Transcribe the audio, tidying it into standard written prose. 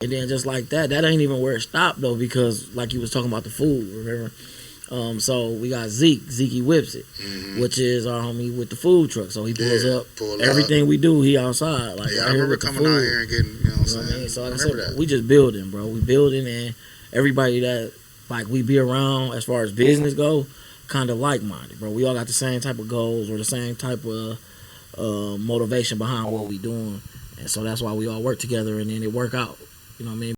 And then just like that ain't even where it stopped though, because like you was talking about the food, remember? So we got Zeke Whips It, which is our homie with the food truck. So he pulls up everything we do. He outside, like Yeah, out I here remember with the coming food. out here and getting, you know what I'm saying? So like I remember said, that. we just building, bro. We building, and everybody that like we be around as far as business go, kind of like minded, bro. We all got the same type of goals or the same type of motivation behind what we doing, and so that's why we all work together, and then it work out. You know what I mean?